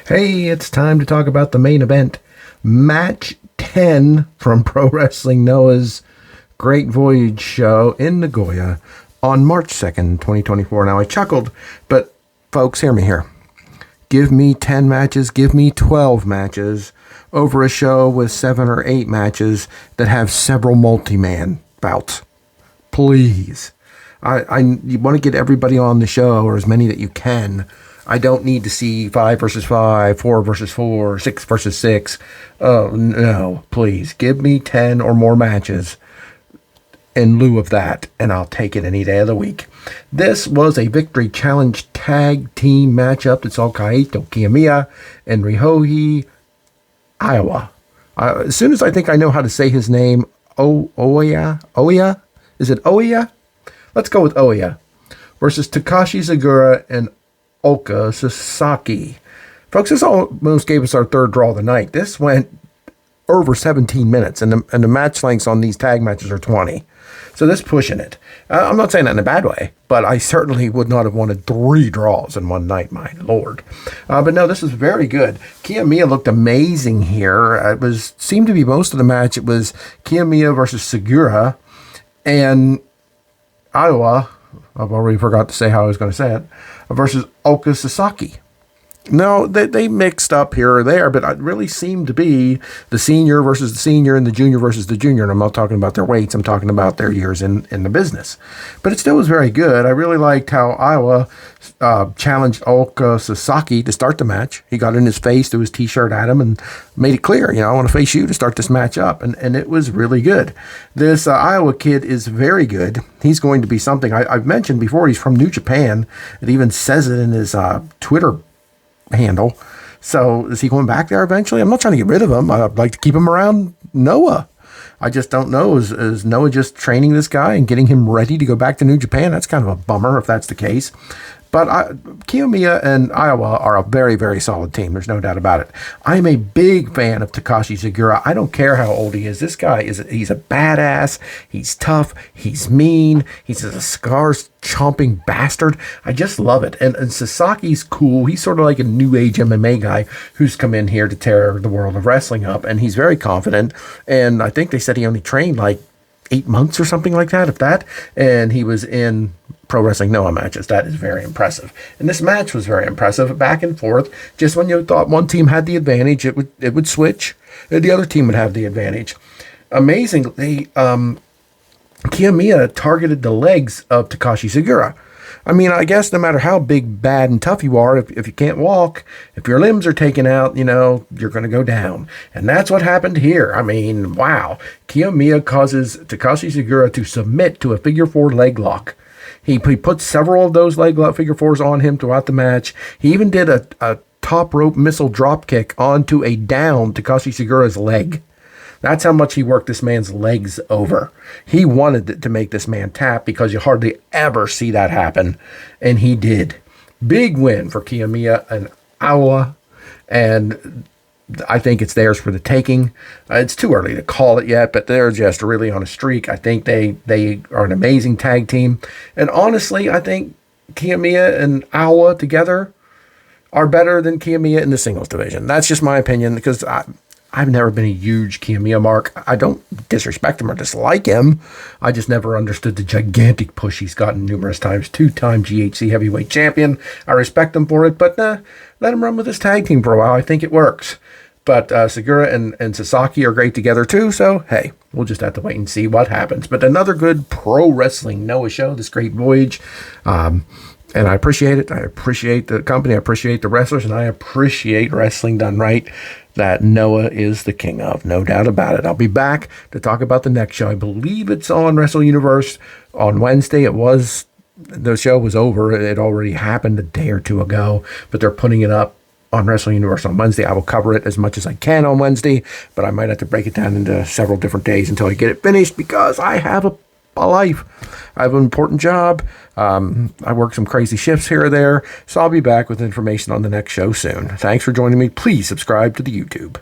Hey, it's time to talk about the main event. Match 10 from Pro Wrestling Noah's Great Voyage show in Nagoya on March 2nd, 2024. Now, I chuckled, but folks, hear me here. Give me 10 matches, give me 12 matches over a show with 7 or 8 matches that have several multi-man bouts. Please. You want to get everybody on the show, or as many that you can. I don't need to see 5 versus 5, 4 versus 4, 6 versus 6. Oh, no, please. Give me 10 or more matches in lieu of that, and I'll take it any day of the week. This was a Victory Challenge tag team matchup that saw Kaito, Kiyomiya, and Ryohei, Oiwa. As soon as I think I know how to say his name, Oiwa? Is it Oiwa? Let's go with Oiwa. Versus Takashi, Sugiura, and Ulka, Sasaki. Folks, this almost gave us our third draw of the night. This went over 17 minutes, and the match lengths on these tag matches are 20. So this pushing it. I'm not saying that in a bad way, but I certainly would not have wanted 3 draws in one night, my lord. But no, this is very good. Kiyomiya looked amazing here. Seemed to be most of the match. It was Kiyomiya versus Sugiura, and Oiwa, I've already forgot to say how I was going to say it, versus Ulka Sasaki. No, they mixed up here or there, but it really seemed to be the senior versus the senior and the junior versus the junior. And I'm not talking about their weights. I'm talking about their years in the business. But it still was very good. I really liked how Oiwa challenged Ulka Sasaki to start the match. He got in his face, threw his T-shirt at him, and made it clear, I want to face you to start this match up. And it was really good. This Oiwa kid is very good. He's going to be something. I've mentioned before, he's from New Japan. It even says it in his Twitter handle. So is he going back there eventually? I'm not trying to get rid of him. I'd like to keep him around Noah. I just don't know. Is Noah just training this guy and getting him ready to go back to New Japan? That's kind of a bummer if that's the case. But Kiyomiya and Oiwa are a very, very solid team. There's no doubt about it. I'm a big fan of Takashi Sugiura. I don't care how old he is. This guy he's a badass. He's tough. He's mean. He's a scars-chomping bastard. I just love it. And Sasaki's cool. He's sort of like a new age MMA guy who's come in here to tear the world of wrestling up. And he's very confident. And I think they said he only trained like 8 months or something like that, if that. And he was in Pro Wrestling Noah matches. That is very impressive. And this match was very impressive, back and forth. Just when you thought one team had the advantage, it would switch. The other team would have the advantage. Amazingly, Kiyomiya targeted the legs of Takashi Sugiura. I mean, I guess no matter how big, bad, and tough you are, if you can't walk, if your limbs are taken out, you're going to go down. And that's what happened here. I mean, wow. Kiyomiya causes Takashi Sugiura to submit to a figure 4 leg lock. He put several of those leg lock figure 4s on him throughout the match. He even did a top rope missile drop kick onto a down Takashi Sugiura's leg. That's how much he worked this man's legs over. He wanted to make this man tap because you hardly ever see that happen. And he did. Big win for Kiyomiya and Oiwa. And I think it's theirs for the taking. It's too early to call it yet, but they're just really on a streak. I think they are an amazing tag team. And honestly, I think Kiyomiya and Oiwa together are better than Kiyomiya in the singles division. That's just my opinion, because I've never been a huge Kiyomiya mark. I don't disrespect him or dislike him. I just never understood the gigantic push he's gotten numerous times. 2-time GHC heavyweight champion. I respect him for it, but let him run with his tag team for a while. I think it works. But Sugiura and Sasaki are great together too, so hey, we'll just have to wait and see what happens. But another good Pro Wrestling Noah show, this Great Voyage. And I appreciate it. I appreciate the company. I appreciate the wrestlers. And I appreciate wrestling done right, that Noah is the king of. No doubt about it. I'll be back to talk about the next show. I believe it's on Wrestle Universe on Wednesday. The show was over. It already happened a day or two ago, but they're putting it up on Wrestle Universe on Wednesday. I will cover it as much as I can on Wednesday, but I might have to break it down into several different days until I get it finished, because I have a life. I have an important job. I work some crazy shifts here or there, so I'll be back with information on the next show soon. Thanks for joining me. Please subscribe to the YouTube.